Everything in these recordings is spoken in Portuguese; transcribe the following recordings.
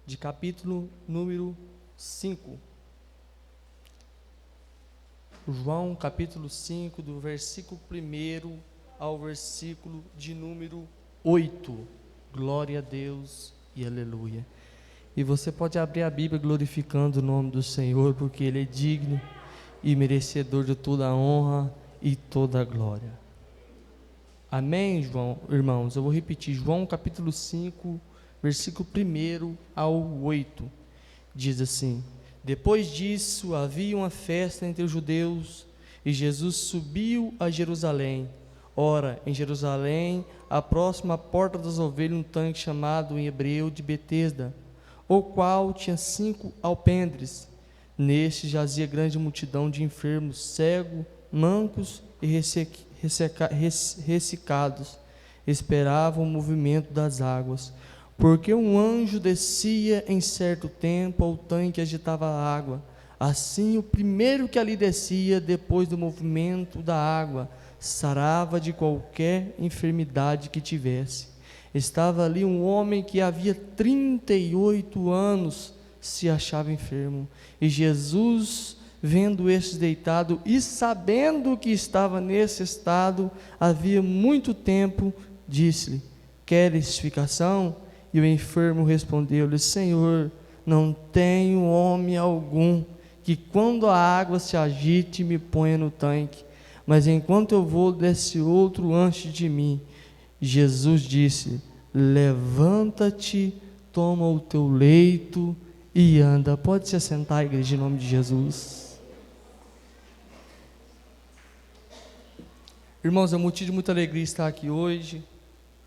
de capítulo número 5. João, capítulo 5, do versículo 1 ao versículo de número 8. Glória a Deus e aleluia. E você pode abrir a Bíblia glorificando o nome do Senhor, porque Ele é digno e merecedor de toda a honra e toda a glória. Amém, João, irmãos? Eu vou repetir, João capítulo 5, versículo 1 ao 8. Diz assim: depois disso havia uma festa entre os judeus, e Jesus subiu a Jerusalém. Ora, em Jerusalém, à próxima porta das ovelhas, um tanque chamado em hebreu de Betesda, o qual tinha 5 alpendres. Neste jazia grande multidão de enfermos, cegos, mancos e ressecados. Esperavam o movimento das águas, porque um anjo descia em certo tempo ao tanque e agitava a água. Assim, o primeiro que ali descia, depois do movimento da água, sarava de qualquer enfermidade que tivesse. Estava ali um homem que havia 38 anos se achava enfermo. E Jesus, vendo estes deitado e sabendo que estava nesse estado havia muito tempo, disse-lhe: queres explicação? E o enfermo respondeu-lhe: Senhor, não tenho homem algum que quando a água se agite me ponha no tanque, mas enquanto eu vou desce outro antes de mim. Jesus disse: levanta-te, toma o teu leito e anda. Pode se assentar, igreja, em nome de Jesus. Irmãos, é um motivo de muita alegria estar aqui hoje.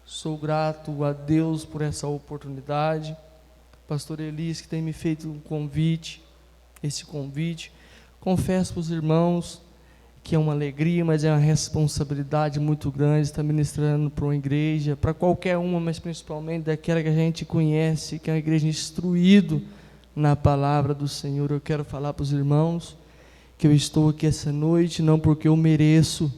Sou grato a Deus por essa oportunidade. Pastor Elias, que tem me feito um convite, esse convite. Confesso para os irmãos que é uma alegria, mas é uma responsabilidade muito grande estar ministrando para uma igreja, para qualquer uma, mas principalmente daquela que a gente conhece, que é uma igreja instruída na palavra do Senhor. Eu quero falar para os irmãos que eu estou aqui essa noite, não porque eu mereço,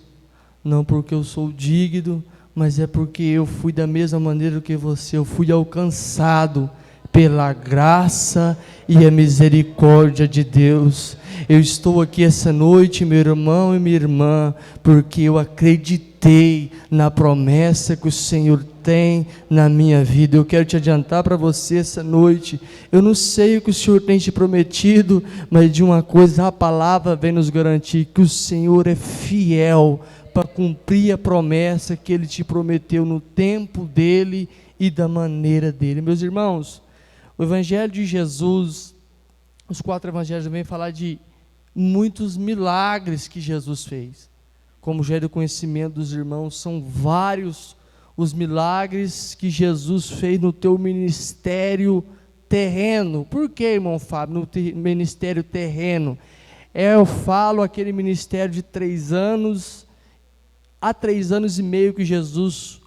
não porque eu sou digno, mas é porque eu fui da mesma maneira que você, eu fui alcançado pela graça e a misericórdia de Deus. Eu estou aqui essa noite, meu irmão e minha irmã, porque eu acreditei na promessa que o Senhor tem na minha vida. Eu quero te adiantar para você essa noite, eu não sei o que o Senhor tem te prometido, mas de uma coisa a palavra vem nos garantir, que o Senhor é fiel para cumprir a promessa que Ele te prometeu no tempo dEle e da maneira dEle. Meus irmãos, o Evangelho de Jesus, os 4 evangelhos vêm falar de muitos milagres que Jesus fez. Como já é do conhecimento dos irmãos, são vários os milagres que Jesus fez no teu ministério terreno. Por que, irmão Fábio, no ministério terreno? Eu falo aquele ministério de 3 anos, há 3 anos e meio que Jesus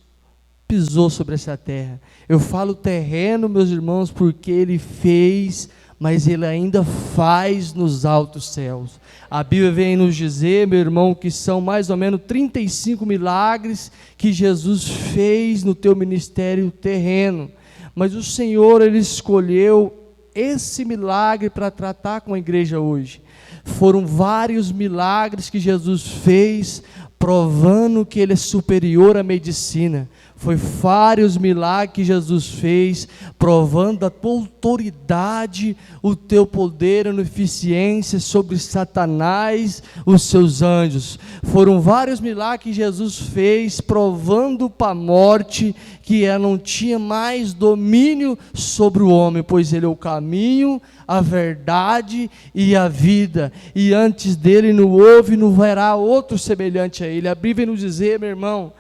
pisou sobre essa terra. Eu falo terreno, meus irmãos, porque Ele fez, mas Ele ainda faz nos altos céus. A Bíblia vem nos dizer, meu irmão, que são mais ou menos 35 milagres que Jesus fez no teu ministério terreno. Mas o Senhor, Ele escolheu esse milagre para tratar com a igreja hoje. Foram vários milagres que Jesus fez, provando que Ele é superior à medicina. Foi vários milagres que Jesus fez, provando a tua autoridade, o teu poder, a eficiência sobre Satanás, os seus anjos. Foram vários milagres que Jesus fez, provando para a morte que ela não tinha mais domínio sobre o homem, pois Ele é o caminho, a verdade e a vida, e antes dele não houve e não haverá outro semelhante a Ele. A Bíblia nos dizer, meu irmão,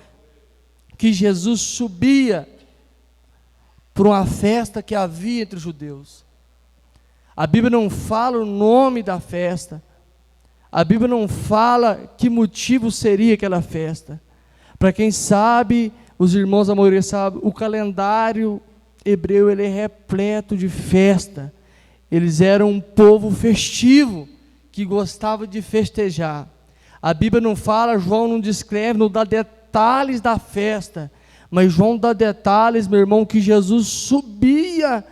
que Jesus subia para uma festa que havia entre os judeus. A Bíblia não fala o nome da festa, a Bíblia não fala que motivo seria aquela festa. Para quem sabe, os irmãos da maioria sabem, o calendário hebreu ele é repleto de festa. Eles eram um povo festivo, que gostava de festejar. A Bíblia não fala, João não descreve, não dá detalhes da festa, mas João dá detalhes, meu irmão, que Jesus subia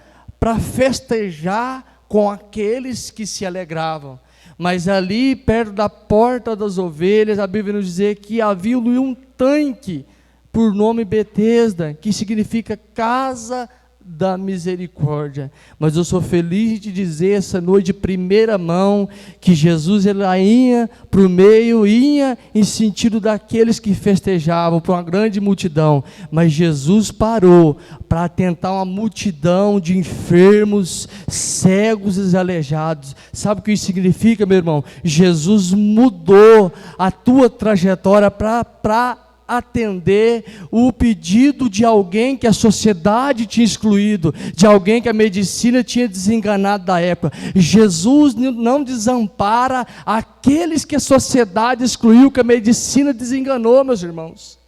para festejar com aqueles que se alegravam. Mas ali, perto da porta das ovelhas, a Bíblia nos diz que havia um tanque, por nome Betesda, que significa casa da misericórdia. Mas eu sou feliz de dizer essa noite de primeira mão, que Jesus ele ia para o meio, ia em sentido daqueles que festejavam, para uma grande multidão, mas Jesus parou para atentar uma multidão de enfermos, cegos e aleijados. Sabe o que isso significa, meu irmão? Jesus mudou a tua trajetória para atender o pedido de alguém que a sociedade tinha excluído, de alguém que a medicina tinha desenganado da época. Jesus não desampara aqueles que a sociedade excluiu, que a medicina desenganou, meus irmãos.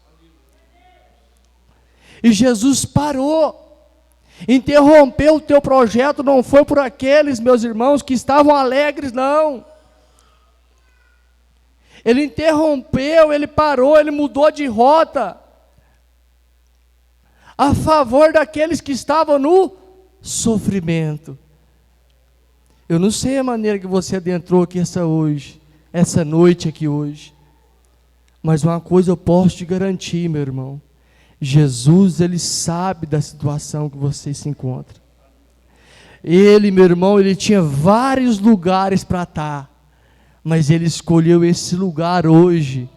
E Jesus parou, interrompeu o teu projeto, não foi por aqueles, meus irmãos, que estavam alegres, não. Ele interrompeu, ele parou, ele mudou de rota, a favor daqueles que estavam no sofrimento. Eu não sei a maneira que você adentrou aqui essa noite aqui hoje, mas uma coisa eu posso te garantir, meu irmão: Jesus, ele sabe da situação que você se encontra. Ele, meu irmão, ele tinha vários lugares para estar, mas ele escolheu esse lugar hoje,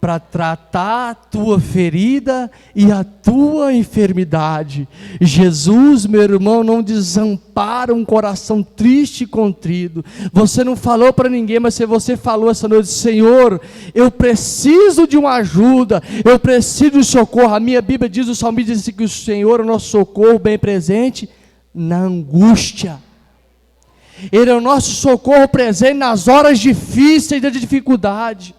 para tratar a tua ferida e a tua enfermidade. Jesus, meu irmão, não desampara um coração triste e contrido. Você não falou para ninguém, mas se você falou essa noite: Senhor, eu preciso de uma ajuda, eu preciso de socorro. A minha Bíblia diz, o salmista diz que o Senhor é o nosso socorro bem presente na angústia. Ele é o nosso socorro presente nas horas difíceis de dificuldade.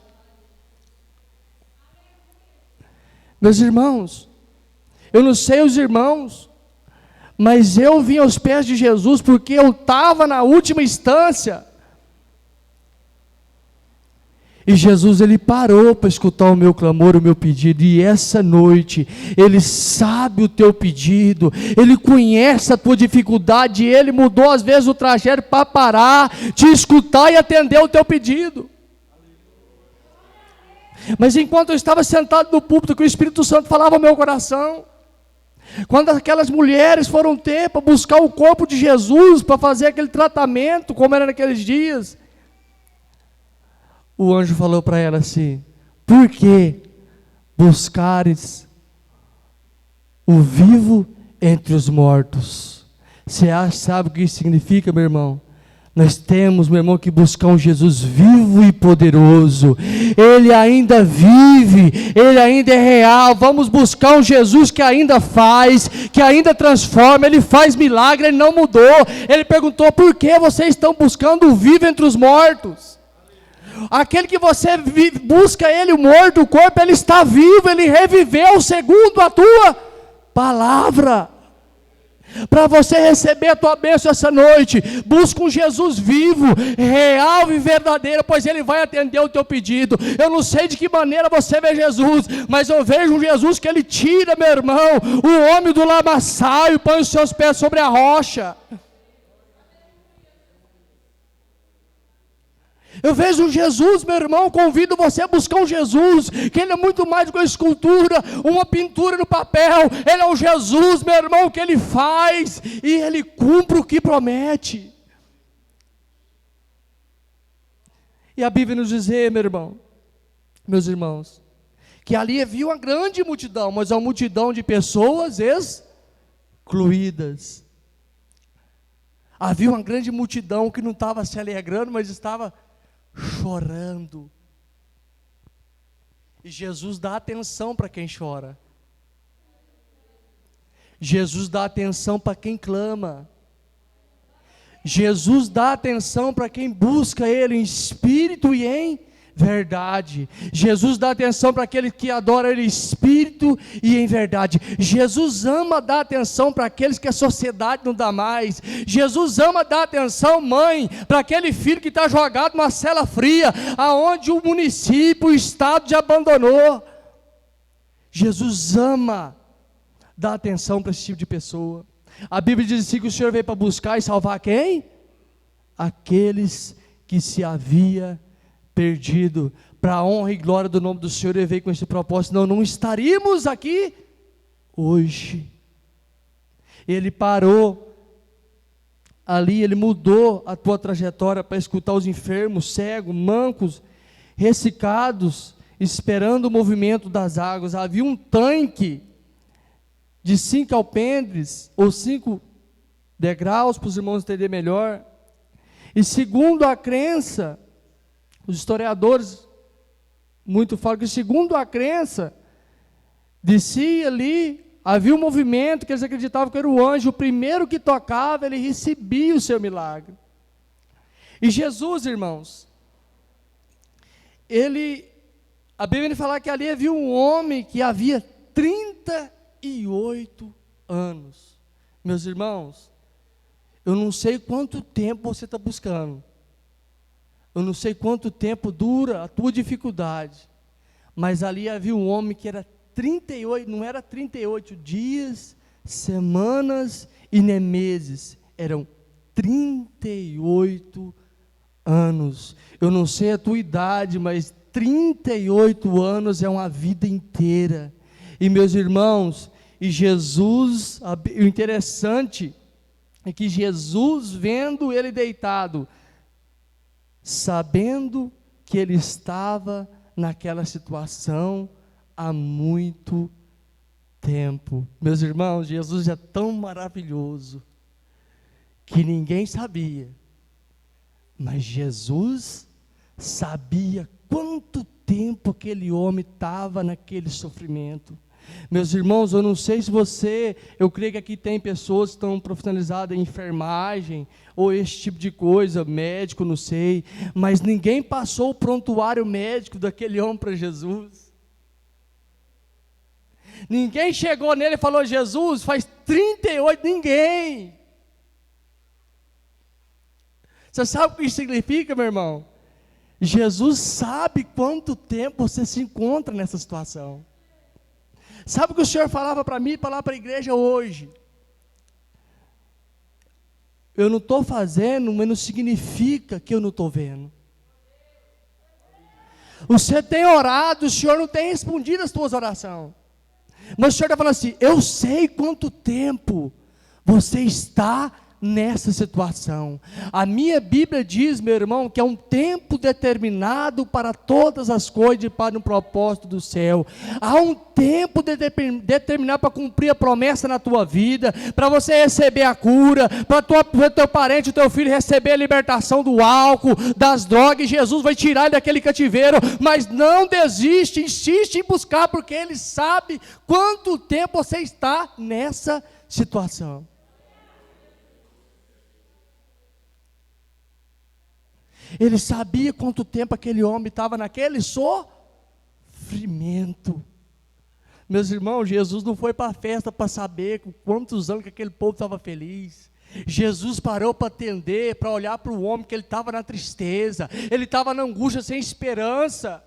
Meus irmãos, eu não sei os irmãos, mas eu vim aos pés de Jesus porque eu estava na última instância. E Jesus, ele parou para escutar o meu clamor, o meu pedido. E essa noite, ele sabe o teu pedido, ele conhece a tua dificuldade, e ele mudou às vezes o trajeto para parar, te escutar e atender o teu pedido. Mas enquanto eu estava sentado no púlpito, que o Espírito Santo falava ao meu coração, quando aquelas mulheres foram ter para buscar o corpo de Jesus, para fazer aquele tratamento, como era naqueles dias, o anjo falou para ela assim: por que buscares o vivo entre os mortos? Você sabe o que isso significa, meu irmão? Nós temos, meu irmão, que buscar um Jesus vivo e poderoso. Ele ainda vive, ele ainda é real. Vamos buscar um Jesus que ainda faz, que ainda transforma. Ele faz milagre, ele não mudou. Ele perguntou: por que vocês estão buscando o vivo entre os mortos? Aquele que você busca ele, o morto, o corpo, ele está vivo, ele reviveu segundo a tua palavra. Para você receber a tua bênção essa noite, busca um Jesus vivo, real e verdadeiro, pois ele vai atender o teu pedido. Eu não sei de que maneira você vê Jesus, mas eu vejo um Jesus que ele tira, meu irmão, o homem do lamaçal e põe os seus pés sobre a rocha. Eu vejo um Jesus, meu irmão, convido você a buscar um Jesus, que ele é muito mais do que uma escultura, uma pintura no papel. Ele é um Jesus, meu irmão, que ele faz, e ele cumpre o que promete. E a Bíblia nos diz, meu irmão, meus irmãos, que ali havia uma grande multidão, mas uma multidão de pessoas excluídas. Havia uma grande multidão que não estava se alegrando, mas estava chorando. E Jesus dá atenção para quem chora. Jesus dá atenção para quem clama. Jesus dá atenção para quem busca ele em espírito e em verdade. Jesus dá atenção para aquele que adora ele em espírito e em verdade. Jesus ama dar atenção para aqueles que a sociedade não dá mais. Jesus ama dar atenção, mãe, para aquele filho que está jogado numa cela fria, aonde o município, o estado te abandonou. Jesus ama dar atenção para esse tipo de pessoa. A Bíblia diz assim que o Senhor veio para buscar e salvar quem? Aqueles que se havia perdido. Para a honra e glória do nome do Senhor, Ele veio com esse propósito. Não estaríamos aqui hoje. Ele parou ali, Ele mudou a tua trajetória para escutar os enfermos, cegos, mancos, ressecados, esperando o movimento das águas. Havia um tanque de 5 alpendres, ou 5 degraus, para os irmãos entenderem melhor. E segundo a crença, os historiadores muito falam que segundo a crença, descia ali, havia um movimento que eles acreditavam que era o anjo, o primeiro que tocava, ele recebia o seu milagre. E Jesus, irmãos, a Bíblia fala que ali havia um homem que havia 38 anos. Meus irmãos, eu não sei quanto tempo você está buscando, eu não sei quanto tempo dura a tua dificuldade, mas ali havia um homem que era 38, não era 38 dias, semanas e nem meses, eram 38 anos. Eu não sei a tua idade, mas 38 anos é uma vida inteira. E meus irmãos, e Jesus, o interessante é que Jesus, vendo ele deitado, sabendo que ele estava naquela situação há muito tempo. Meus irmãos, Jesus é tão maravilhoso que ninguém sabia, mas Jesus sabia quanto tempo aquele homem estava naquele sofrimento. Meus irmãos, eu não sei se eu creio que aqui tem pessoas que estão profissionalizadas em enfermagem, ou esse tipo de coisa, médico, não sei, mas ninguém passou o prontuário médico daquele homem para Jesus. Ninguém chegou nele e falou: Jesus, faz 38, ninguém. Você sabe o que isso significa, meu irmão? Jesus sabe quanto tempo você se encontra nessa situação. Sabe o que o Senhor falava para mim, falar para a igreja hoje? Eu não estou fazendo, mas não significa que eu não estou vendo. Você tem orado, o Senhor não tem respondido as tuas orações. Mas o Senhor está falando assim: eu sei quanto tempo você está nessa situação. A minha Bíblia diz, meu irmão, que é um tempo determinado para todas as coisas e para um propósito do céu. Há um tempo determinado para cumprir a promessa na tua vida, para você receber a cura, para o teu parente, o teu filho receber a libertação do álcool, das drogas, e Jesus vai tirar ele daquele cativeiro. Mas não desiste, insiste em buscar, porque Ele sabe quanto tempo você está nessa situação. Ele sabia quanto tempo aquele homem estava naquele sofrimento. Meus irmãos, Jesus não foi para a festa para saber com quantos anos que aquele povo estava feliz. Jesus parou para atender, para olhar para o homem que ele estava na tristeza, ele estava na angústia, sem esperança.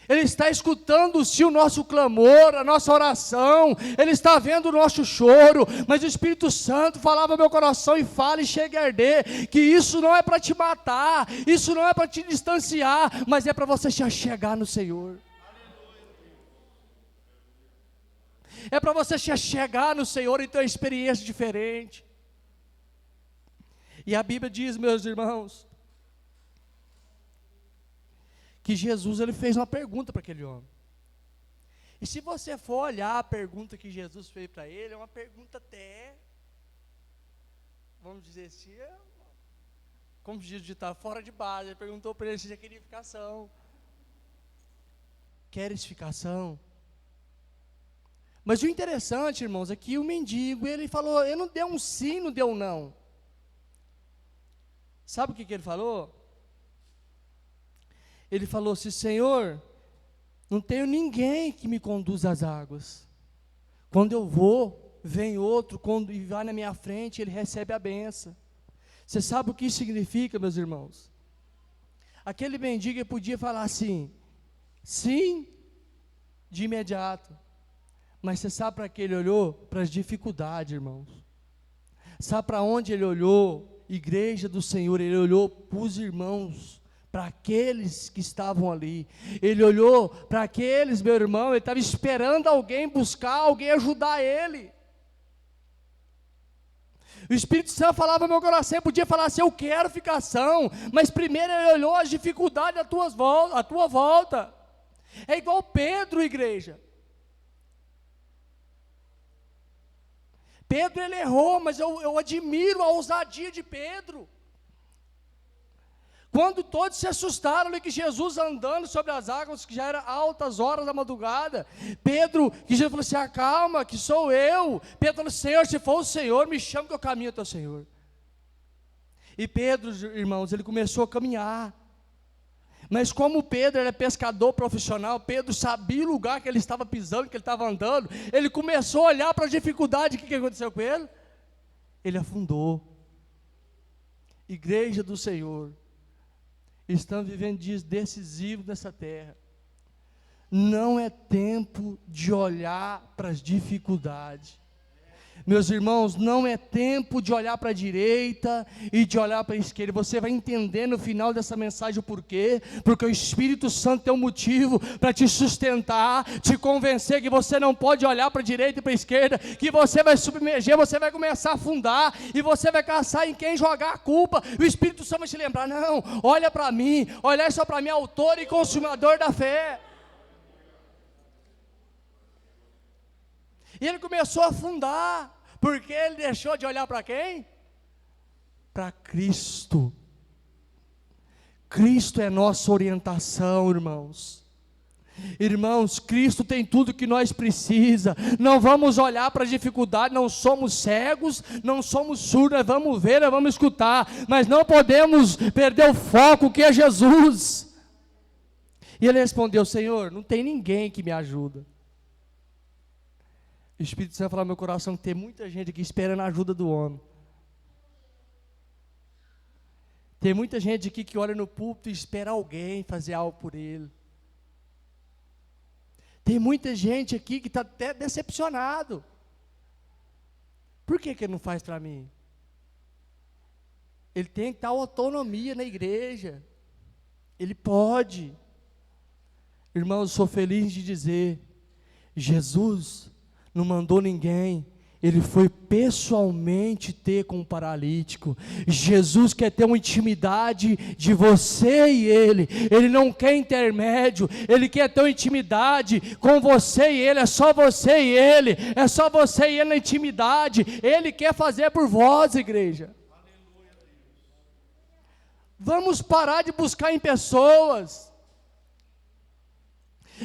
Ele está escutando sim o nosso clamor, a nossa oração, Ele está vendo o nosso choro, mas o Espírito Santo falava ao meu coração: e fala e chega a arder, que isso não é para te matar, isso não é para te distanciar, mas é para você se achegar no Senhor. É para você se achegar no Senhor e ter uma experiência diferente. E a Bíblia diz, meus irmãos, que Jesus, ele fez uma pergunta para aquele homem. E se você for olhar a pergunta que Jesus fez para ele, é uma pergunta até, vamos dizer assim, como diz o ditado, fora de base. Ele perguntou para ele se ele queria ficação. Queres ficação? Mas o interessante, irmãos, é que o mendigo, ele falou, ele não deu um sim, não deu um não. Sabe o que ele falou? Ele falou assim: Senhor, não tenho ninguém que me conduza às águas. Quando eu vou, vem outro, e vai na minha frente, ele recebe a benção. Você sabe o que isso significa, meus irmãos? Aquele mendigo podia falar assim, sim, de imediato. Mas você sabe para que ele olhou? Para as dificuldades, irmãos. Sabe para onde ele olhou? Igreja do Senhor, ele olhou para os irmãos, para aqueles que estavam ali. Ele olhou para aqueles, meu irmão, ele estava esperando alguém buscar, alguém ajudar ele. O Espírito Santo falava no meu coração, podia falar assim, eu quero ficação, mas primeiro ele olhou as dificuldades à tua volta. É igual Pedro, igreja. Pedro ele errou, mas eu admiro a ousadia de Pedro. Quando todos se assustaram ali que Jesus andando sobre as águas, que já era altas horas da madrugada, que Jesus falou assim, acalma, que sou eu. Pedro falou, Senhor, se for o Senhor, me chama que eu caminho até o Senhor. E Pedro, irmãos, ele começou a caminhar. Mas como Pedro era pescador profissional, Pedro sabia o lugar que ele estava pisando, que ele estava andando, ele começou a olhar para a dificuldade. O que aconteceu com ele? Ele afundou. Igreja do Senhor, estamos vivendo dias decisivos nessa terra. Não é tempo de olhar para as dificuldades. Meus irmãos, não é tempo de olhar para a direita e de olhar para a esquerda. Você vai entender no final dessa mensagem o porquê. Porque o Espírito Santo tem um motivo para te sustentar, te convencer que você não pode olhar para a direita e para a esquerda, que você vai submergir, você vai começar a afundar, e você vai caçar em quem jogar a culpa. O Espírito Santo vai te lembrar, não, olha para mim, olha só para mim, autor e consumador da fé. E ele começou a afundar, porque ele deixou de olhar para quem? Para Cristo. Cristo é nossa orientação, irmãos. Irmãos, Cristo tem tudo que nós precisamos. Não vamos olhar para a dificuldade, não somos cegos, não somos surdos, nós vamos ver, nós vamos escutar, mas não podemos perder o foco que é Jesus. E ele respondeu, Senhor, não tem ninguém que me ajuda. O Espírito Santo falou no meu coração que tem muita gente aqui esperando a ajuda do homem. Tem muita gente aqui que olha no púlpito e espera alguém fazer algo por ele. Tem muita gente aqui que está até decepcionado. Por que ele não faz para mim? Ele tem que dar autonomia na igreja. Ele pode. Irmãos, eu sou feliz de dizer, Jesus não mandou ninguém, ele foi pessoalmente ter com o paralítico. Jesus quer ter uma intimidade de você e ele não quer intermédio, ele quer ter uma intimidade com você e ele, é só você e ele, é só você e ele na intimidade, ele quer fazer por vós, igreja. Vamos parar de buscar em pessoas.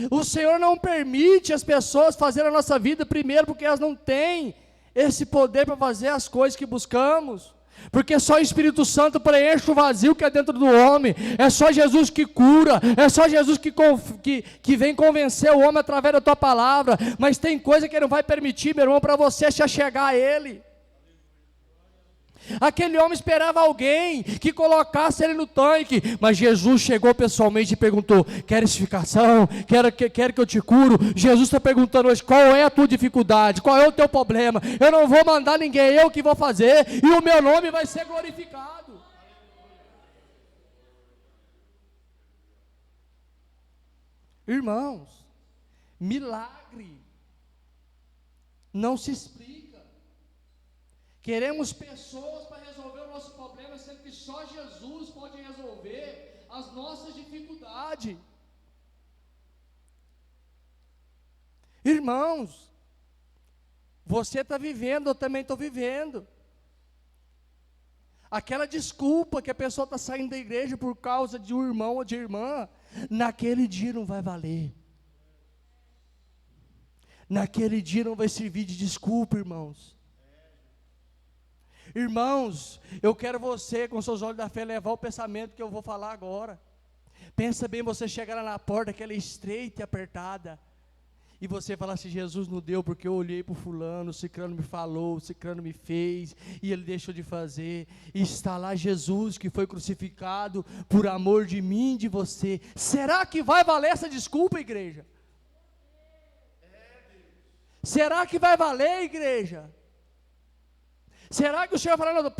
O Senhor não permite as pessoas fazerem a nossa vida primeiro, porque elas não têm esse poder para fazer as coisas que buscamos, porque só o Espírito Santo preenche o vazio que é dentro do homem, é só Jesus que cura, é só Jesus que vem convencer o homem através da tua palavra, mas tem coisa que ele não vai permitir, meu irmão, para você se achegar a ele. Aquele homem esperava alguém que colocasse ele no tanque, mas Jesus chegou pessoalmente e perguntou, queres ficação? Quer que eu te curo? Jesus está perguntando hoje, qual é a tua dificuldade? Qual é o teu problema? Eu não vou mandar ninguém, eu que vou fazer, e o meu nome vai ser glorificado. Irmãos, milagre não se explica. Queremos pessoas para resolver o nosso problema, sendo que só Jesus pode resolver as nossas dificuldades. Irmãos, você está vivendo, eu também estou vivendo. Aquela desculpa que a pessoa está saindo da igreja por causa de um irmão ou de irmã, naquele dia não vai valer. Naquele dia não vai servir de desculpa, irmãos. Irmãos, eu quero você, com seus olhos da fé, levar o pensamento que eu vou falar agora. Pensa bem, você chegar lá na porta, aquela estreita e apertada, e você falar assim, Jesus não deu, porque eu olhei para o fulano, o cicrano me falou, o cicrano me fez, e ele deixou de fazer, e está lá Jesus, que foi crucificado, por amor de mim e de você. Será que vai valer essa desculpa, igreja? Será que vai valer, igreja? Será que o Senhor vai falar,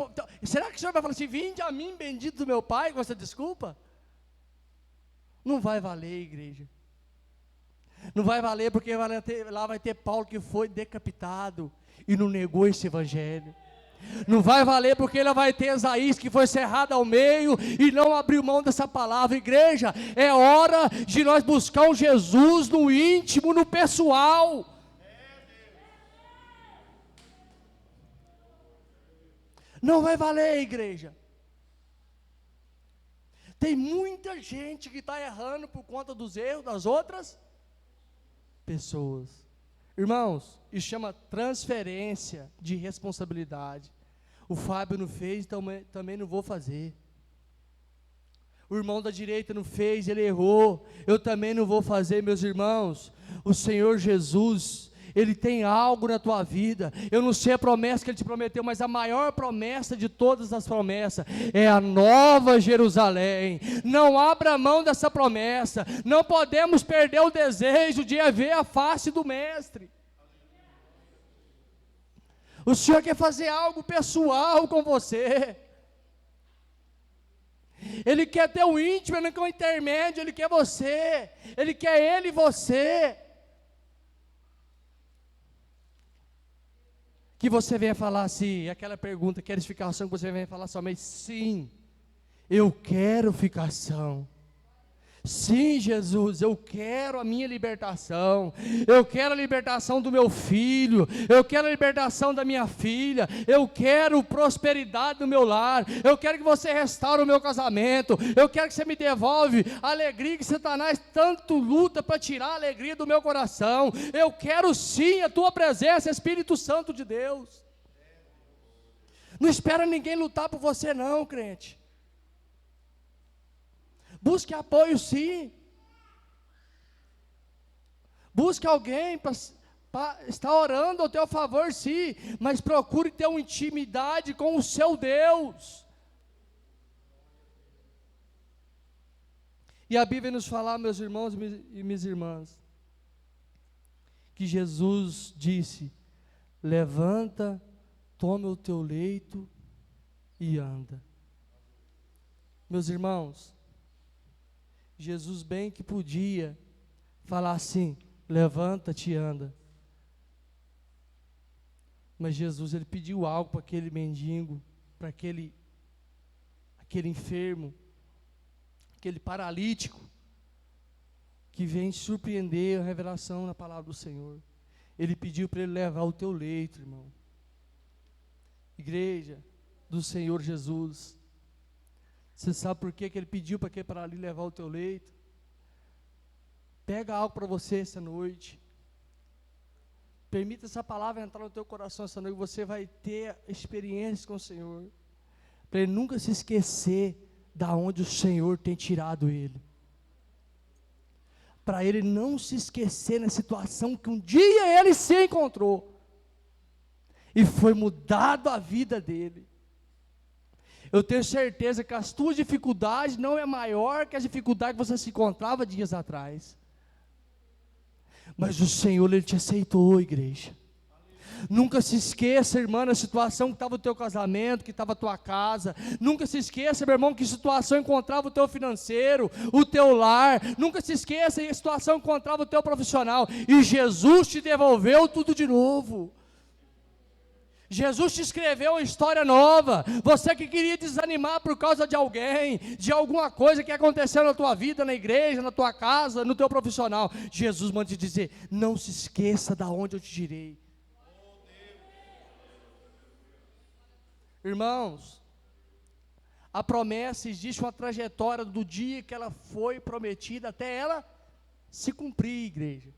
será que o Senhor vai falar assim, vinde a mim, bendito do meu Pai, com essa desculpa? Não vai valer, igreja. Não vai valer porque lá vai ter Paulo que foi decapitado e não negou esse evangelho. Não vai valer porque lá vai ter Esaías que foi cerrado ao meio e não abriu mão dessa palavra. Igreja, é hora de nós buscar um Jesus no íntimo, no pessoal. Não vai valer, igreja. Tem muita gente que está errando por conta dos erros das outras pessoas. Irmãos, isso chama transferência de responsabilidade. O Fábio não fez, então também não vou fazer. O irmão da direita não fez, ele errou, eu também não vou fazer, meus irmãos. O Senhor Jesus, Ele tem algo na tua vida. Eu não sei a promessa que Ele te prometeu, mas a maior promessa de todas as promessas é a nova Jerusalém. Não abra mão dessa promessa. Não podemos perder o desejo de ver a face do Mestre. O Senhor quer fazer algo pessoal com você. Ele quer ter o íntimo, Ele não quer o intermédio, Ele quer você. Ele quer Ele e você. Que você venha falar assim, aquela pergunta, queres ficação, que você venha falar somente, sim, eu quero ficação. Sim, Jesus, eu quero a minha libertação, eu quero a libertação do meu filho, eu quero a libertação da minha filha, eu quero prosperidade no meu lar, eu quero que você restaure o meu casamento, eu quero que você me devolve a alegria que Satanás tanto luta para tirar a alegria do meu coração. Eu quero sim a tua presença, Espírito Santo de Deus. Não espera ninguém lutar por você não, crente. Busque apoio sim. Busque alguém para estar orando ao teu favor sim. Mas procure ter uma intimidade com o seu Deus. E a Bíblia nos fala, meus irmãos e minhas irmãs, que Jesus disse, levanta, toma o teu leito e anda. Meus irmãos, Jesus bem que podia falar assim, levanta-te e anda. Mas Jesus, Ele pediu algo para aquele mendigo, para aquele enfermo, aquele paralítico, que vem surpreender a revelação na palavra do Senhor. Ele pediu para ele levar o teu leito, irmão. Igreja do Senhor Jesus, você sabe por que Ele pediu para aquele paralítico levar o teu leito? Pega algo para você essa noite. Permita essa palavra entrar no teu coração essa noite. Você vai ter experiência com o Senhor. Para ele nunca se esquecer da onde o Senhor tem tirado ele. Para ele não se esquecer na situação que um dia ele se encontrou. E foi mudado a vida dele. Eu tenho certeza que as tuas dificuldades não é maior que as dificuldades que você se encontrava dias atrás. Mas o Senhor, Ele te aceitou, igreja. Nunca se esqueça, irmã, da situação que estava o teu casamento, que estava a tua casa. Nunca se esqueça, meu irmão, que situação encontrava o teu financeiro, o teu lar. Nunca se esqueça que situação encontrava o teu profissional. E Jesus te devolveu tudo de novo. Jesus te escreveu uma história nova. Você que queria desanimar por causa de alguém, de alguma coisa que aconteceu na tua vida, na igreja, na tua casa, no teu profissional, Jesus manda te dizer, não se esqueça da onde eu te tirei. Irmãos, a promessa, existe uma trajetória do dia que ela foi prometida até ela se cumprir, igreja.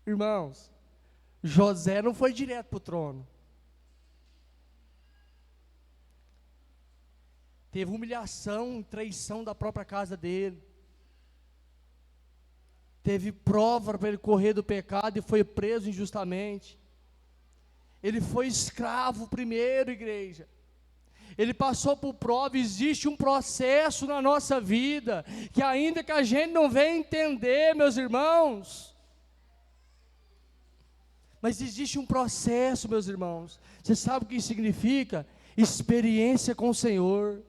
Irmãos, José não foi direto para o trono. Teve humilhação, traição da própria casa dele. Teve prova para ele correr do pecado e foi preso injustamente. Ele foi escravo primeiro, igreja. Ele passou por prova. Existe um processo na nossa vida, que ainda que a gente não venha entender, meus irmãos, Mas existe um processo, meus irmãos. Você sabe o que isso significa? Experiência com o Senhor.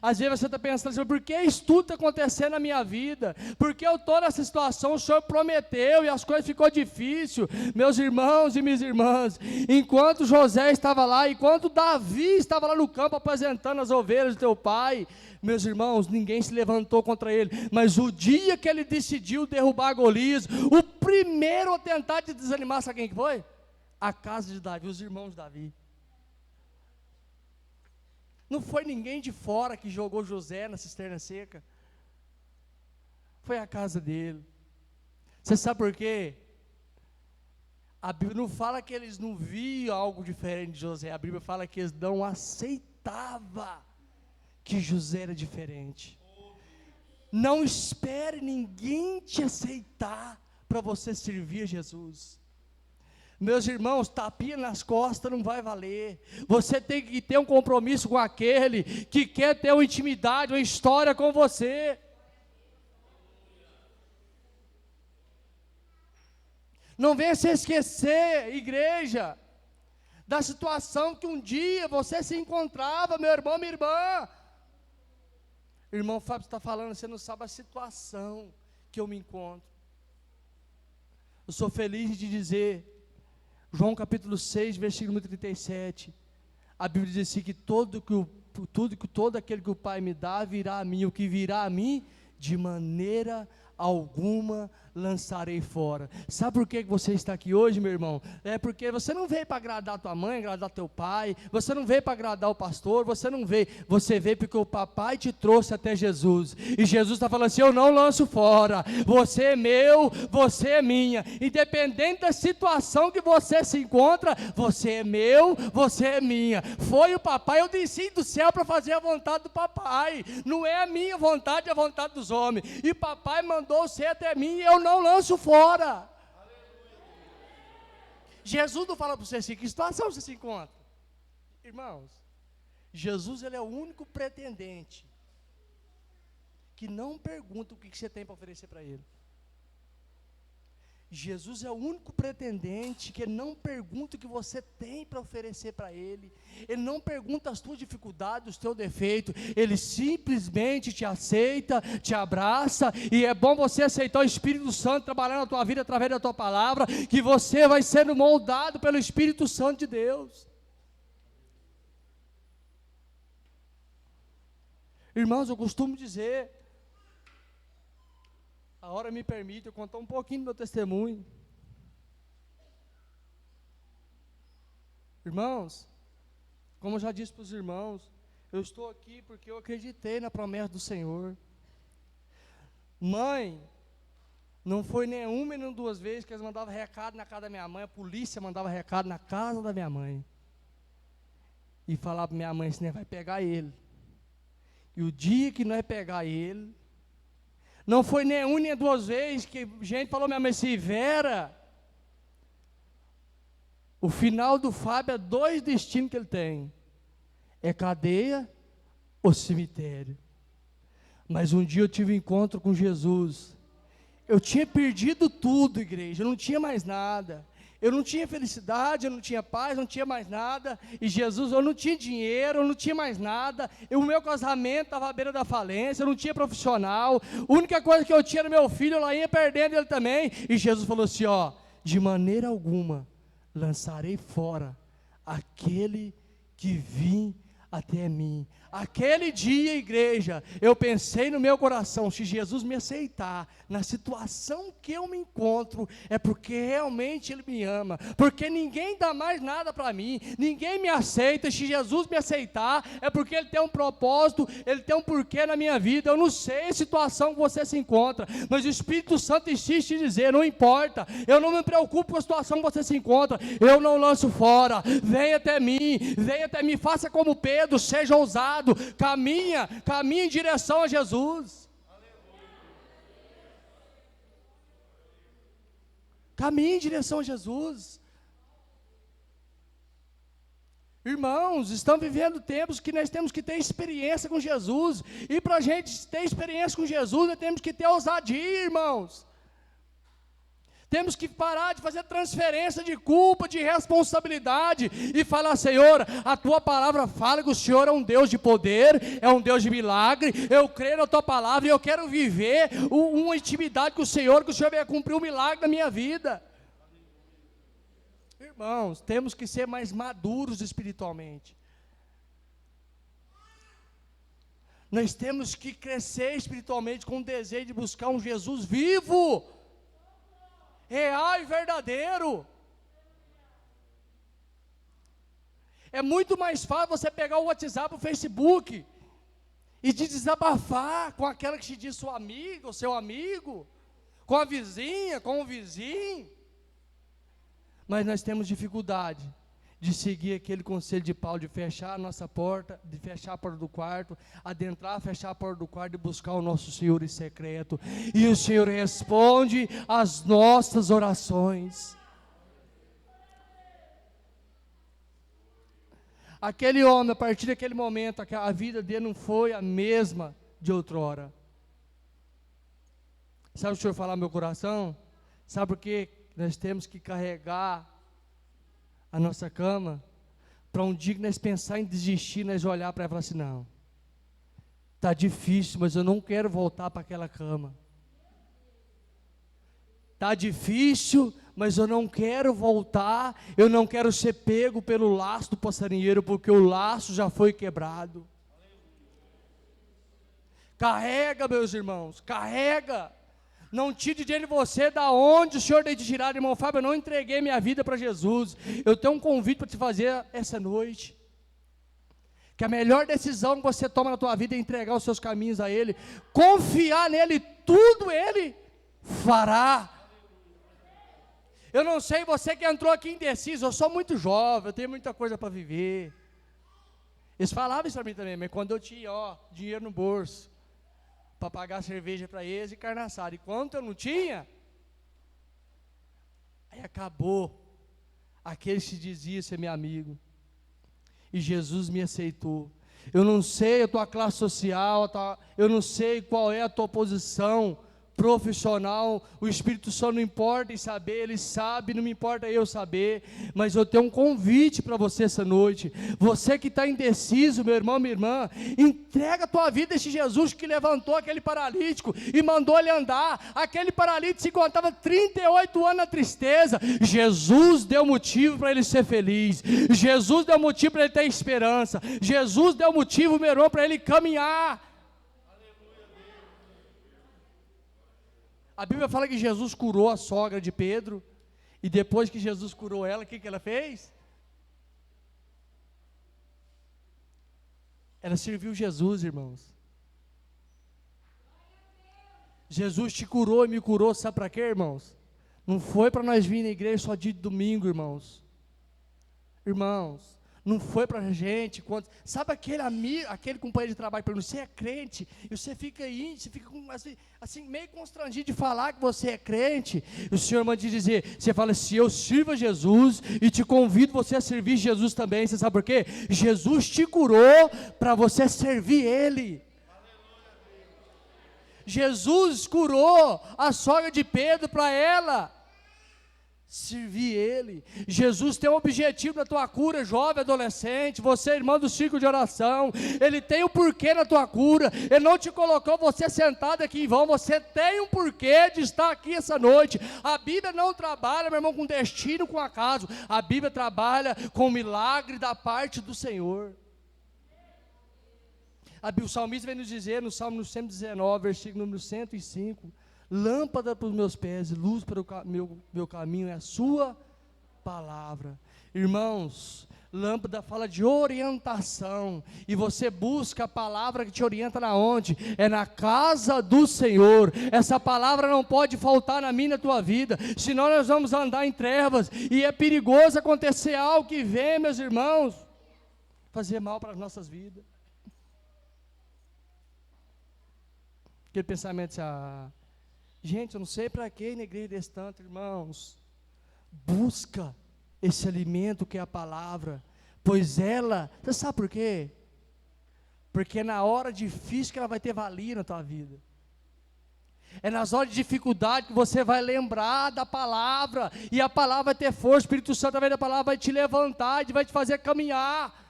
Às vezes você está pensando assim, por que isso tudo está acontecendo na minha vida? Por que eu estou nessa situação? O Senhor prometeu e as coisas ficou difícil. Meus irmãos e minhas irmãs, enquanto José estava lá, enquanto Davi estava lá no campo apresentando as ovelhas do teu pai, meus irmãos, ninguém se levantou contra ele. Mas o dia que ele decidiu derrubar Golias, o primeiro a tentar te desanimar, sabe quem que foi? A casa de Davi, os irmãos de Davi. Não foi ninguém de fora que jogou José na cisterna seca. Foi a casa dele. Você sabe por quê? A Bíblia não fala que eles não viam algo diferente de José. A Bíblia fala que eles não aceitavam que José era diferente. Não espere ninguém te aceitar para você servir a Jesus. Meus irmãos, tapinha nas costas não vai valer. Você tem que ter um compromisso com aquele que quer ter uma intimidade, uma história com você. Não venha se esquecer, igreja, da situação que um dia você se encontrava, meu irmão, minha irmã. Irmão Fábio está falando, você não sabe a situação que eu me encontro. Eu sou feliz de dizer, João capítulo 6, versículo 37, a Bíblia diz assim, que todo aquele que o Pai me dá, virá a mim, o que virá a mim, de maneira alguma lançarei fora. Sabe por que você está aqui hoje, meu irmão? É porque você não veio para agradar tua mãe, agradar teu pai, você não veio para agradar o pastor, você veio porque o papai te trouxe até Jesus, e Jesus está falando assim, eu não lanço fora, você é meu, você é minha, independente da situação que você se encontra, você é meu, você é minha, foi o papai, eu desci do céu para fazer a vontade do papai, não é a minha vontade, é a vontade dos homens, e papai mandou você até mim, e eu não lanço fora. Jesus não fala para você assim, que situação você se encontra? Irmãos, Jesus ele é o único pretendente que não pergunta o que você tem para oferecer para ele. Jesus é o único pretendente que não pergunta o que você tem para oferecer para ele. Ele não pergunta as tuas dificuldades, os teus defeitos. Ele simplesmente te aceita, te abraça. E é bom você aceitar o Espírito Santo trabalhando na tua vida através da tua palavra, que você vai sendo moldado pelo Espírito Santo de Deus. Irmãos, eu costumo dizer, a hora me permite eu contar um pouquinho do meu testemunho. Irmãos, como eu já disse para os irmãos, eu estou aqui porque eu acreditei na promessa do Senhor. Mãe, não foi nem uma e nem duas vezes que eles mandavam recado na casa da minha mãe, a polícia mandava recado na casa da minha mãe. E falava para minha mãe, assim, vai pegar ele. E o dia que nós pegar ele, não foi nem uma nem duas vezes que gente falou, minha mãe, se Vera, o final do Fábio é dois destinos que ele tem, é cadeia ou cemitério. Mas um dia eu tive um encontro com Jesus, eu tinha perdido tudo, igreja, eu não tinha mais nada, eu não tinha felicidade, eu não tinha paz, não tinha mais nada, e Jesus, eu não tinha dinheiro, eu não tinha mais nada, o meu casamento estava à beira da falência, eu não tinha profissional, a única coisa que eu tinha era meu filho, eu lá ia perdendo ele também, e Jesus falou assim, de maneira alguma, lançarei fora aquele que vim até mim. Aquele dia, igreja, eu pensei no meu coração, se Jesus me aceitar, na situação que eu me encontro, é porque realmente Ele me ama, porque ninguém dá mais nada para mim, ninguém me aceita, se Jesus me aceitar, é porque Ele tem um propósito, Ele tem um porquê na minha vida. Eu não sei a situação que você se encontra, mas o Espírito Santo insiste em dizer, não importa, eu não me preocupo com a situação que você se encontra, eu não lanço fora, venha até mim, faça como Pedro, seja ousado, caminha em direção a Jesus. Caminhe em direção a Jesus. Irmãos, estamos vivendo tempos que nós temos que ter experiência com Jesus, e para a gente ter experiência com Jesus, nós temos que ter ousadia, irmãos. Temos que parar de fazer transferência de culpa, de responsabilidade e falar: Senhor, a tua palavra fala que o Senhor é um Deus de poder, é um Deus de milagre, eu creio na tua palavra e eu quero viver uma intimidade com o Senhor venha cumprir um milagre na minha vida. Irmãos, temos que ser mais maduros espiritualmente. Nós temos que crescer espiritualmente com o desejo de buscar um Jesus vivo, real e verdadeiro. É muito mais fácil você pegar o WhatsApp, o Facebook e de desabafar com aquela que te diz sua amiga, ou seu amigo, com a vizinha, com o vizinho. Mas nós temos dificuldade de seguir aquele conselho de Paulo, de fechar a nossa porta, de fechar a porta do quarto, adentrar, fechar a porta do quarto e buscar o nosso Senhor em secreto. E o Senhor responde às nossas orações. Aquele homem, a partir daquele momento, a vida dele não foi a mesma de outrora. Sabe o que o Senhor falar no meu coração? Sabe por que nós temos que carregar a nossa cama? Para um dia que nós pensar em desistir, nós olhar para ela e falar assim: não, está difícil, mas eu não quero voltar para aquela cama. Está difícil, mas eu não quero voltar, eu não quero ser pego pelo laço do passarinheiro, porque o laço já foi quebrado. Carrega, meus irmãos, carrega. Não tire de você da onde o Senhor tem te tirado, irmão Fábio. Eu não entreguei minha vida para Jesus. Eu tenho um convite para te fazer essa noite. Que a melhor decisão que você toma na tua vida é entregar os seus caminhos a Ele, confiar nele, tudo Ele fará. Eu não sei, você que entrou aqui indeciso, eu sou muito jovem, eu tenho muita coisa para viver. Eles falavam isso para mim também, mas quando eu tinha dinheiro no bolso, para pagar cerveja para eles e carne assada, e quando eu não tinha, aí acabou aquele que dizia ser meu amigo, e Jesus me aceitou. Eu não sei a tua classe social, eu não sei qual é a tua posição profissional, o Espírito Santo não importa em saber, Ele sabe, não me importa eu saber, mas eu tenho um convite para você essa noite. Você que está indeciso, meu irmão, minha irmã, entrega a tua vida a esse Jesus que levantou aquele paralítico e mandou ele andar. Aquele paralítico se encontrava 38 anos na tristeza. Jesus deu motivo para ele ser feliz, Jesus deu motivo para ele ter esperança, Jesus deu motivo, meu irmão, para ele caminhar. A Bíblia fala que Jesus curou a sogra de Pedro, e depois que Jesus curou ela, o que ela fez? Ela serviu Jesus, irmãos. Jesus te curou e me curou, sabe para quê, irmãos? Não foi para nós vir na igreja só dia de domingo, irmãos. Irmãos, não foi para a gente, sabe aquele amigo, aquele companheiro de trabalho pergunta: você é crente? E você fica aí, você fica assim, meio constrangido de falar que você é crente. E o Senhor manda te dizer, você fala: se eu sirvo a Jesus, e te convido você a servir Jesus também. Você sabe por quê? Jesus te curou para você servir Ele. Jesus curou a sogra de Pedro para ela servir Ele. Jesus tem um objetivo na tua cura, jovem, adolescente, você, irmão do círculo de oração. Ele tem um porquê na tua cura. Ele não te colocou você sentado aqui em vão. Você tem um porquê de estar aqui essa noite. A Bíblia não trabalha, meu irmão, com destino, com acaso. A Bíblia trabalha com milagre da parte do Senhor. O salmista vem nos dizer no Salmo 119, versículo número 105: lâmpada para os meus pés, luz para o meu caminho é a sua palavra. Irmãos, lâmpada fala de orientação, e você busca a palavra que te orienta na onde? É na casa do Senhor. Essa palavra não pode faltar na minha e na tua vida, senão nós vamos andar em trevas, e é perigoso acontecer algo que vem, meus irmãos, fazer mal para as nossas vidas. Aquele pensamento assim: gente, eu não sei para que na igreja desse tanto, irmãos. Busca esse alimento que é a palavra, pois ela, você sabe por quê? Porque é na hora difícil que ela vai ter valia na tua vida. É nas horas de dificuldade que você vai lembrar da palavra, e a palavra vai ter força. O Espírito Santo, através da palavra, vai te levantar e vai te fazer caminhar.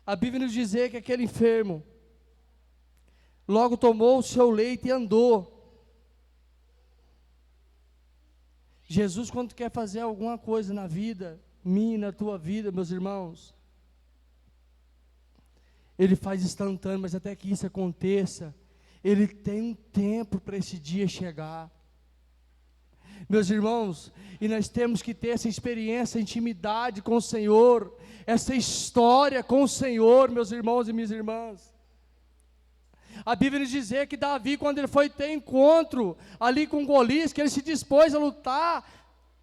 A Bíblia nos diz que aquele enfermo logo tomou o seu leito e andou. Jesus, quando quer fazer alguma coisa na vida, minha, na tua vida, meus irmãos, Ele faz instantâneo, mas até que isso aconteça, Ele tem um tempo para esse dia chegar. Meus irmãos, e nós temos que ter essa experiência, intimidade com o Senhor, essa história com o Senhor, meus irmãos e minhas irmãs. A Bíblia nos diz que Davi, quando ele foi ter encontro ali com Golias, que ele se dispôs a lutar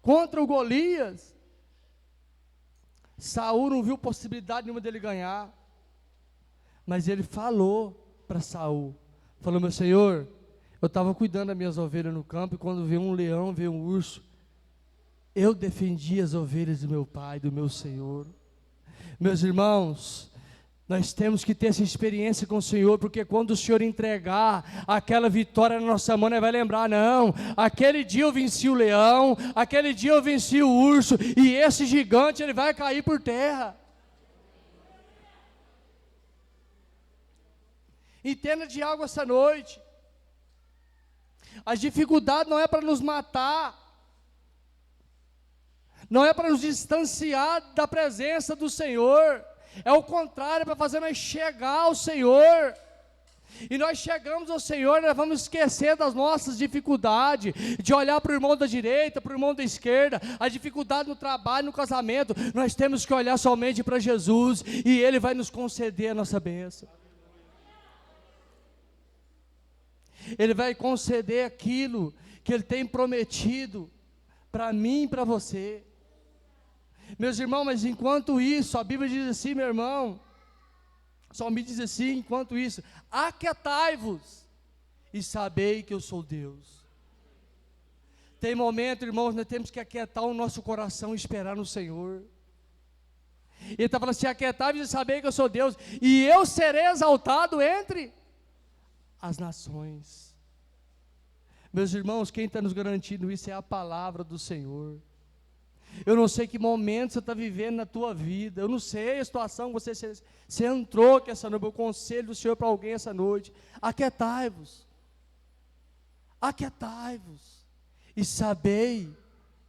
contra o Golias, Saul não viu possibilidade nenhuma dele ganhar, mas ele falou para Saul, falou: meu senhor, eu estava cuidando das minhas ovelhas no campo, e quando veio um leão, veio um urso, eu defendi as ovelhas do meu pai, do meu Senhor. Meus irmãos, nós temos que ter essa experiência com o Senhor, porque quando o Senhor entregar aquela vitória na nossa mão, nós vai lembrar: não, aquele dia eu venci o leão, aquele dia eu venci o urso, e esse gigante, ele vai cair por terra. Entenda de algo essa noite: as dificuldades não é para nos matar, não é para nos distanciar da presença do Senhor, é o contrário, é para fazer nós chegar ao Senhor. E nós chegamos ao Senhor, nós vamos esquecer das nossas dificuldades, de olhar para o irmão da direita, para o irmão da esquerda, a dificuldade no trabalho, no casamento. Nós temos que olhar somente para Jesus, e Ele vai nos conceder a nossa bênção. Ele vai conceder aquilo que Ele tem prometido para mim e para você. Meus irmãos, mas enquanto isso, a Bíblia diz assim, meu irmão, só me diz assim: enquanto isso, aquietai-vos e sabei que eu sou Deus. Tem momento, irmãos, nós temos que aquietar o nosso coração e esperar no Senhor. Ele está falando assim: aquietai-vos e sabei que eu sou Deus, e eu serei exaltado entre as nações. Meus irmãos, quem está nos garantindo isso é a palavra do Senhor. Eu não sei que momento você está vivendo na tua vida, eu não sei a situação que você entrou aqui essa noite. O conselho do Senhor para alguém essa noite: aquietai-vos, aquietai-vos e sabei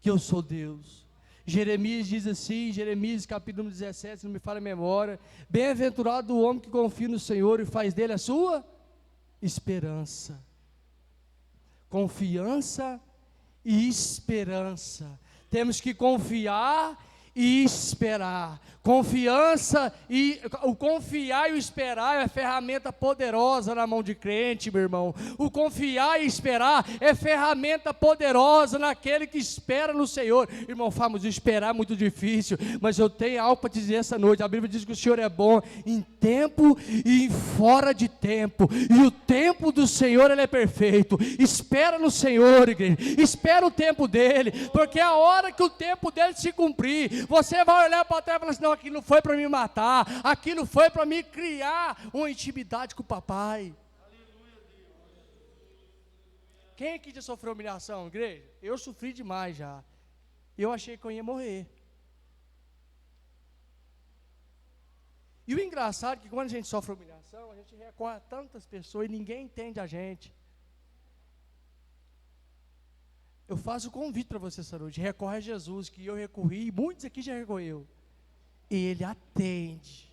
que eu sou Deus. Jeremias diz assim, Jeremias capítulo 17, se não me falha a memória: bem-aventurado o homem que confia no Senhor e faz dele a sua esperança. Confiança e esperança. Temos que confiar e esperar. Confiança e o confiar e o esperar é ferramenta poderosa na mão de crente, meu irmão. O confiar e esperar é ferramenta poderosa naquele que espera no Senhor. Irmão, vamos esperar é muito difícil, mas eu tenho algo para te dizer essa noite. A Bíblia diz que o Senhor é bom em tempo e em fora de tempo, e o tempo do Senhor, ele é perfeito. Espera no Senhor, igreja, espera o tempo dele, porque a hora que o tempo dele se cumprir, você vai olhar para trás e falar assim: não, aquilo não foi para me matar, aquilo foi para me criar uma intimidade com o papai. Quem aqui já sofreu humilhação, igreja? Eu sofri demais já. Eu achei que eu ia morrer. E o engraçado é que quando a gente sofre humilhação, a gente recorre a tantas pessoas e ninguém entende a gente. Eu faço o convite para você essa noite: recorre a Jesus, que eu recorri, e muitos aqui já recorreu. E Ele atende.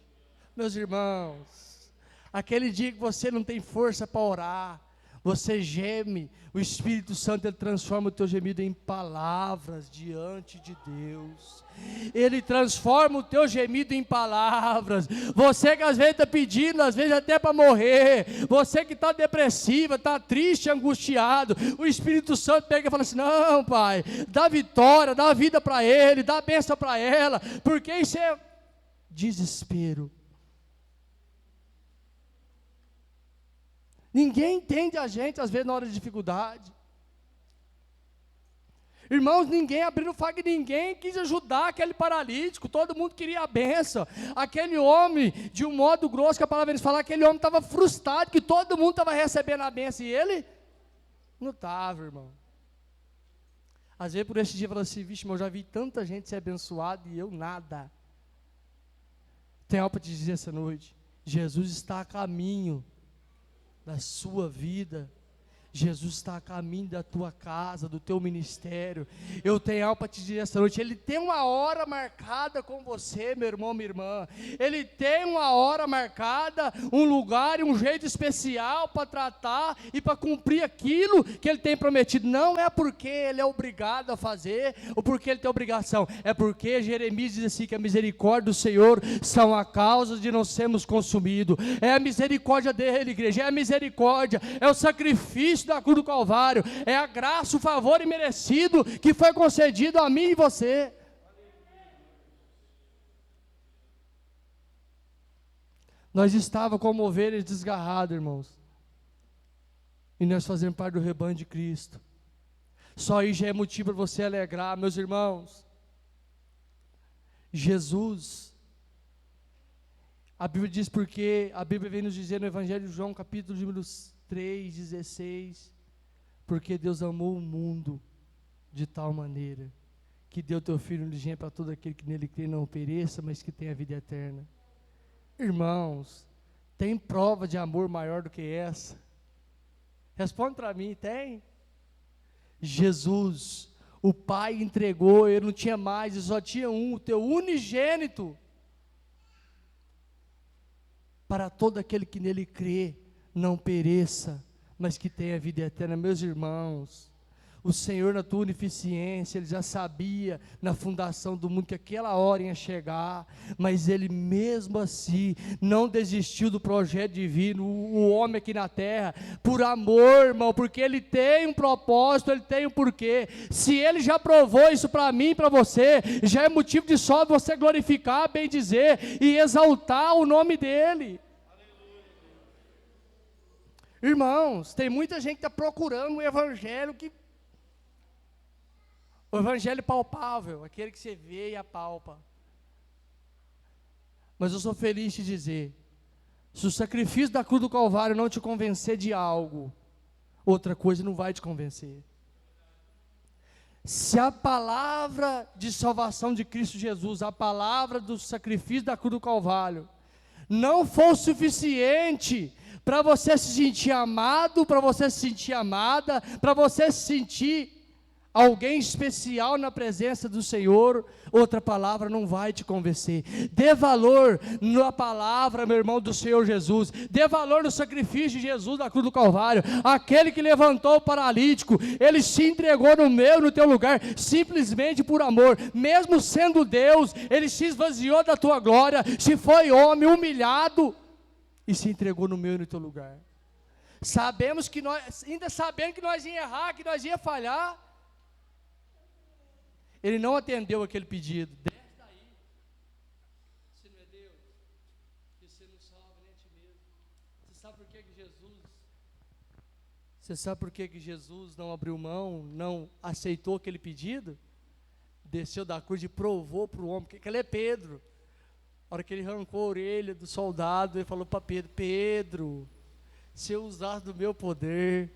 Meus irmãos, aquele dia que você não tem força para orar, você geme, o Espírito Santo, ele transforma o teu gemido em palavras diante de Deus. Ele transforma o teu gemido em palavras. Você que às vezes está pedindo, às vezes até para morrer, você que está depressiva, está triste, angustiado, o Espírito Santo pega e fala assim: não, pai, dá vitória, dá vida para ele, dá bênção para ela, porque isso é desespero. Ninguém entende a gente às vezes na hora de dificuldade. Irmãos, ninguém abriu faca, ninguém quis ajudar aquele paralítico, todo mundo queria a benção. Aquele homem, de um modo grosso, que a palavra eles falam, aquele homem estava frustrado, que todo mundo estava recebendo a benção, e ele não estava, irmão. Às vezes por esse dia eu falo assim, vixe, mas eu já vi tanta gente ser abençoada e eu nada. Tem algo para te dizer essa noite, Jesus está a caminho da sua vida. Jesus está a caminho da tua casa, do teu ministério. Eu tenho algo para te dizer essa noite. Ele tem uma hora marcada com você, meu irmão, minha irmã. Ele tem uma hora marcada, um lugar e um jeito especial para tratar e para cumprir aquilo que Ele tem prometido. Não é porque Ele é obrigado a fazer, ou porque Ele tem obrigação. É porque Jeremias diz assim, que a misericórdia do Senhor são a causa de não sermos consumidos. É a misericórdia dEle, igreja. É a misericórdia, é o sacrifício da cruz do Calvário, é a graça, o favor imerecido que foi concedido a mim e você. Nós estávamos como ovelhas desgarradas, irmãos, e nós fazemos parte do rebanho de Cristo. Só isso já é motivo para você alegrar, meus irmãos. Jesus, a Bíblia diz, porque a Bíblia vem nos dizer no Evangelho de João, capítulo número 3,16, porque Deus amou o mundo de tal maneira, que deu teu Filho unigênito para todo aquele que nele crê, não pereça, mas que tenha a vida eterna. Irmãos, tem prova de amor maior do que essa? Responde para mim, tem? Jesus, o Pai entregou, Ele não tinha mais, Ele só tinha um, o teu unigênito, para todo aquele que nele crê, não pereça, mas que tenha vida eterna. Meus irmãos, o Senhor, na tua onisciência, Ele já sabia na fundação do mundo que aquela hora ia chegar, mas Ele mesmo assim não desistiu do projeto divino, o homem aqui na terra, por amor, irmão, porque Ele tem um propósito, Ele tem um porquê. Se Ele já provou isso para mim e para você, já é motivo de só você glorificar, bem dizer e exaltar o nome dEle. Irmãos, tem muita gente que está procurando um evangelho o evangelho palpável, aquele que você vê e apalpa. Mas eu sou feliz de dizer, se o sacrifício da cruz do Calvário não te convencer de algo, outra coisa não vai te convencer. Se a palavra de salvação de Cristo Jesus, a palavra do sacrifício da cruz do Calvário, não for suficiente para você se sentir amado, para você se sentir amada, para você se sentir alguém especial na presença do Senhor, outra palavra não vai te convencer. Dê valor na palavra, meu irmão, do Senhor Jesus. Dê valor no sacrifício de Jesus na cruz do Calvário. Aquele que levantou o paralítico, Ele se entregou no meu, no teu lugar, simplesmente por amor. Mesmo sendo Deus, Ele se esvaziou da tua glória, se foi homem, humilhado, e se entregou no meu e no teu lugar. Sabemos que nós, ainda sabendo que nós ia errar, que nós ia falhar, Ele não atendeu aquele pedido. Desce daí, você não é Deus, que você não salva nem a ti mesmo. Você sabe por que Jesus não abriu mão, não aceitou aquele pedido? Desceu da cruz e provou para o homem, que ele é Pedro. A hora que ele arrancou a orelha do soldado, ele falou para Pedro: Pedro, se eu usar do meu poder.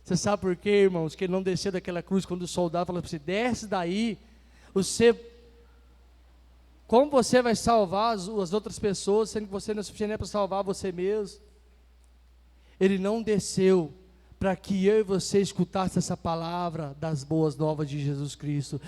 Você sabe por quê, irmãos, que ele não desceu daquela cruz quando o soldado falou para você: desce daí, como você vai salvar as outras pessoas, sendo que você não é suficiente para salvar você mesmo? Ele não desceu para que eu e você escutasse essa palavra das boas novas de Jesus Cristo.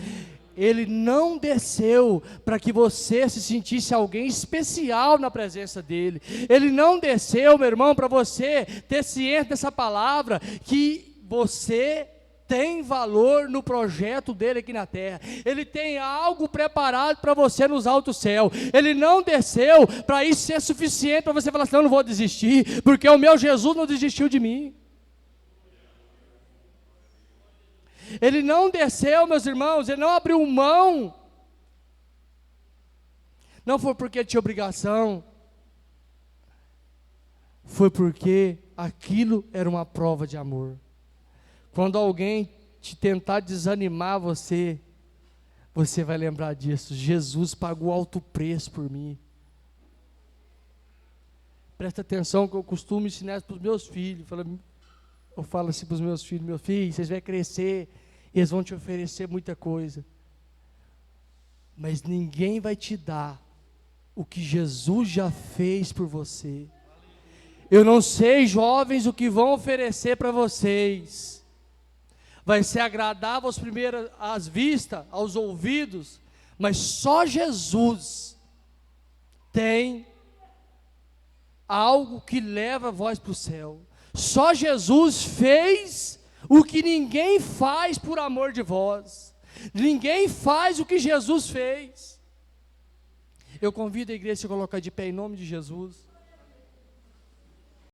Ele não desceu para que você se sentisse alguém especial na presença dEle. Ele não desceu, meu irmão, para você ter ciência dessa palavra, que você tem valor no projeto dEle aqui na terra. Ele tem algo preparado para você nos altos céus. Ele não desceu para isso ser suficiente para você falar assim: não vou desistir, porque o meu Jesus não desistiu de mim. Ele não desceu, meus irmãos, Ele não abriu mão. Não foi porque tinha obrigação, foi porque aquilo era uma prova de amor. Quando alguém te tentar desanimar você, você vai lembrar disso. Jesus pagou alto preço por mim. Presta atenção que eu costumo ensinar para os meus filhos. Eu falo assim para os meus filhos: meu filho, vocês vão crescer, eles vão te oferecer muita coisa, mas ninguém vai te dar o que Jesus já fez por você. Eu não sei, jovens, o que vão oferecer para vocês. Vai ser agradável às vistas, aos ouvidos, mas só Jesus tem algo que leva a voz para o céu. Só Jesus fez o que ninguém faz por amor de vós. Ninguém faz o que Jesus fez. Eu convido a igreja a se colocar de pé em nome de Jesus.